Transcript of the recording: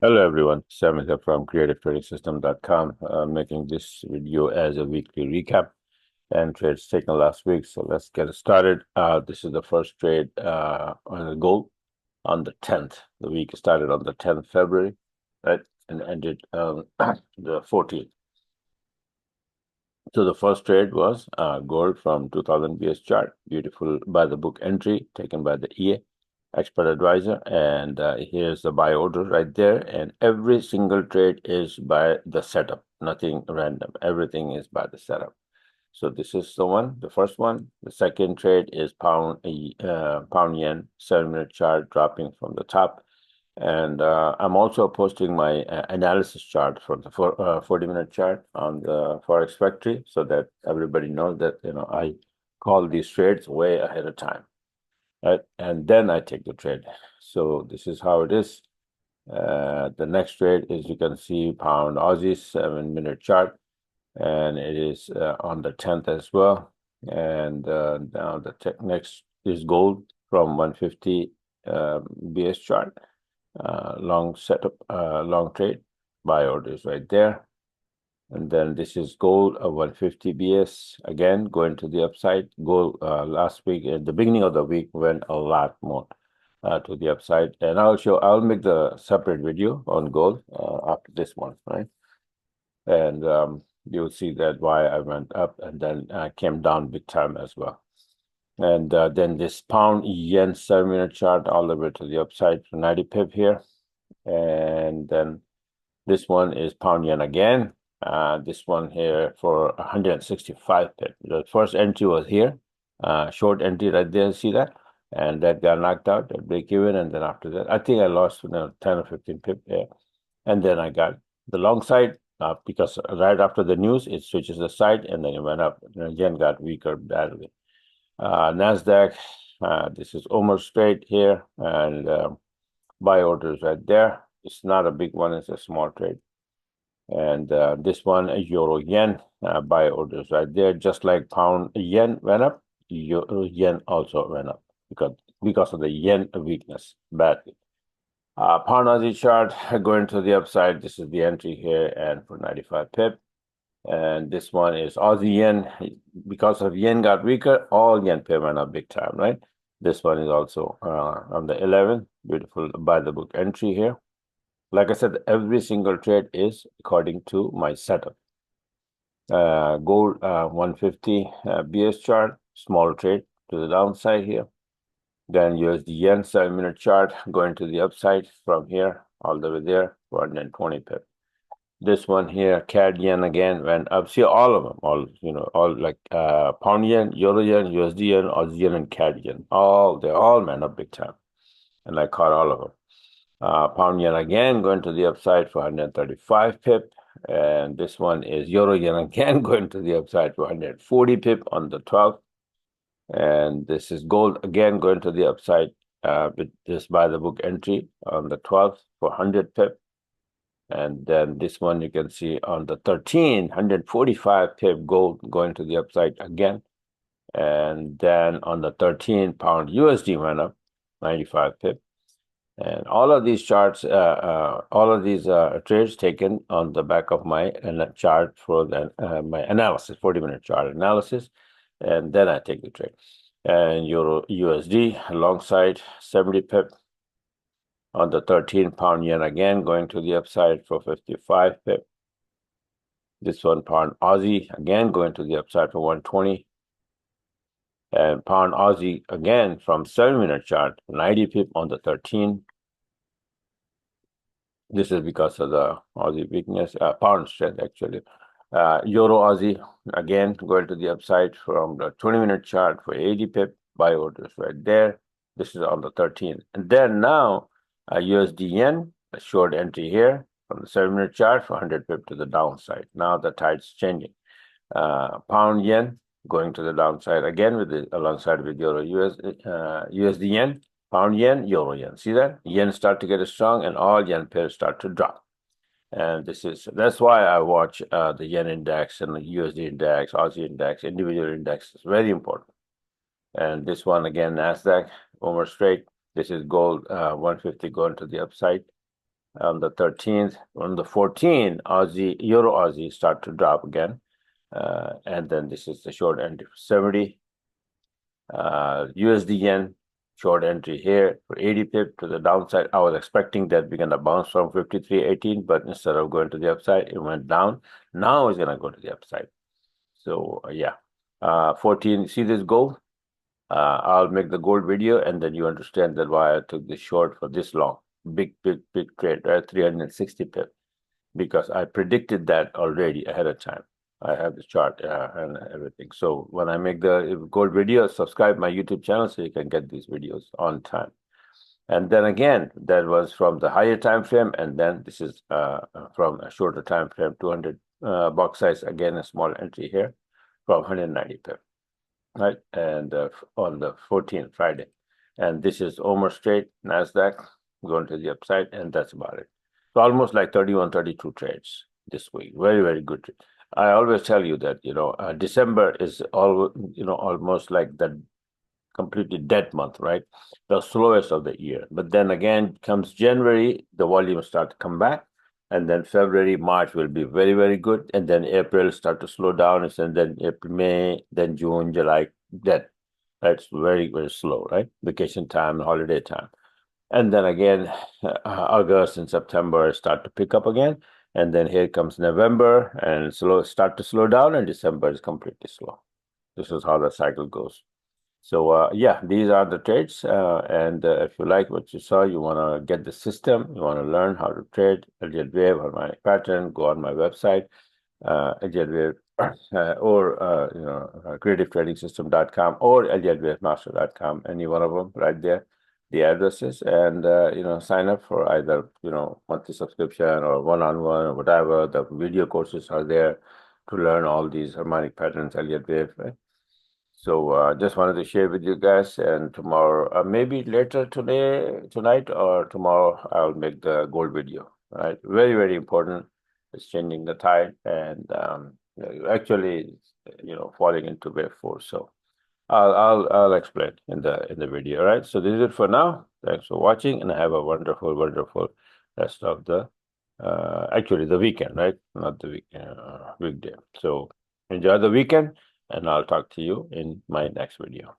Hello everyone, Sam here from creativetrading.com, making this video as a weekly recap and trades taken last week. So let's get started. This is the first trade on the gold on the 10th. The week started on the 10th February, right, and ended the 14th. So the first trade was gold from 2000 BS chart, beautiful by the book entry taken by the EA expert advisor, and here's the buy order right there, and every single trade is by the setup, nothing random, everything is by the setup. So this is the first one. The second trade is pound yen 7-minute chart dropping from the top, and I'm also posting my analysis chart for the 40-minute chart on the Forex Factory, so that everybody knows that I call these trades way ahead of time, right? And then I take the trade. So this is how it is. The next trade is, you can see, pound Aussie 7-minute chart, and it is on the 10th as well. And now the next is gold from 150 BS chart, long setup, long trade, buy orders right there. And then this is gold 150 BS, again going to the upside. Gold last week at the beginning of the week went a lot more to the upside, and I'll make the separate video on gold after this one, right? And you'll see that why I went up and then came down big time as well. And then this pound yen 7-minute chart all the way to the upside for 90 pip here. And then this one is pound yen again. This one here for 165 pip. The first entry was here, short entry right there. See that? And that got knocked out at break even. And then after that, I think I lost 10 or 15 pip there. And then I got the long side because right after the news, it switches the side and then it went up. And again, got weaker badly. NASDAQ, this is almost straight here, and buy orders right there. It's not a big one, it's a small trade. And this one, euro yen, buy orders right there. Just like pound yen went up, euro yen also went up because of the yen weakness badly. Pound Aussie chart going to the upside. This is the entry here, and for 95 pip. And this one is Aussie yen. Because of yen got weaker, all yen pair went up big time, right? This one is also on the 11th. Beautiful by the book entry here. Like I said, every single trade is according to my setup. Gold 150 BS chart, small trade to the downside here. Then USD yen 7-minute chart going to the upside from here all the way there, 120 pip. This one here, CAD yen again went up. See all of them, all like pound yen, euro yen, USD yen, Aussie yen, and CAD yen. They all went up big time, and I caught all of them. Pound yen again going to the upside for 135 pip, and this one is euro yen again going to the upside for 140 pip on the 12th. And this is gold again going to the upside with this by the book entry on the 12th for 100 pip. And then this one you can see on the 13th, 145 pip gold going to the upside again. And then on the 13th, pound USD went up 95 pip. And all of these charts, all of these trades taken on the back of my chart for my analysis, 40-minute chart analysis. And then I take the trade. And Euro USD alongside 70 pip. On the 13th, pound yen again going to the upside for 55 pip. This one, pound Aussie again going to the upside for 120. And pound Aussie again from 7-minute chart, 90 pip on the 13th. This is because of the Aussie weakness, pound strength actually. Euro Aussie again going to the upside from the 20-minute chart for 80 pip, buy orders right there. This is on the 13th. And then now USD yen, a short entry here from the 7-minute chart for 100 pip to the downside. Now the tide's changing. Pound yen going to the downside again alongside with Euro USD yen. Pound yen, euro yen. See that? Yen start to get strong and all yen pairs start to drop. And that's why I watch the yen index and the USD index, Aussie index, individual index. It's very important. And this one again, NASDAQ, almost straight. This is gold 150 going to the upside. on the 13th. On the 14th, Aussie, Euro Aussie start to drop again. And then this is the short entry for 70. USD yen, short entry here for 80 pip to the downside. I was expecting that we're going to bounce from 53.18, but instead of going to the upside, it went down. Now it's going to go to the upside. So, yeah. 14, see this gold? I'll make the gold video, and then you understand that why I took this short for this long. Big trade, right? 360 pip, because I predicted that already ahead of time. I have the chart and everything. So when I make the gold video, subscribe my YouTube channel so you can get these videos on time. And then again, that was from the higher time frame, and then this is from a shorter time frame, 200 box size. Again, a small entry here from 190 pip, right? And on the 14th, Friday. And this is almost straight, NASDAQ going to the upside, and that's about it. So almost like 31, 32 trades this week. Very, very good. I always tell you that, December is almost like the completely dead month, right? The slowest of the year. But then again, comes January, the volumes start to come back. And then February, March will be very, very good. And then April start to slow down. And then April, May, then June, July, dead. That's very, very slow, right? Vacation time, holiday time. And then again, August and September start to pick up again. And then here comes November and start to slow down, and December is completely slow. This is how the cycle goes. So yeah, these are the trades. And if you like what you saw, you want to get the system, you want to learn how to trade Elliott Wave or my pattern, go on my website, Elliott Wave, or creativetrading system.com or elliottwavemaster.com, any one of them right there, the addresses, and sign up for either monthly subscription or one-on-one or whatever. The video courses are there to learn all these harmonic patterns, Elliott Wave. Right? So just wanted to share with you guys, and tomorrow, maybe later tonight or tomorrow, I'll make the gold video. Right, very, very important. It's changing the tide, and actually, falling into wave 4. So I'll explain in the video. All right. So this is it for now. Thanks for watching, and have a wonderful, wonderful rest of the actually the weekend, right? Not the weekend, weekday. So enjoy the weekend, and I'll talk to you in my next video.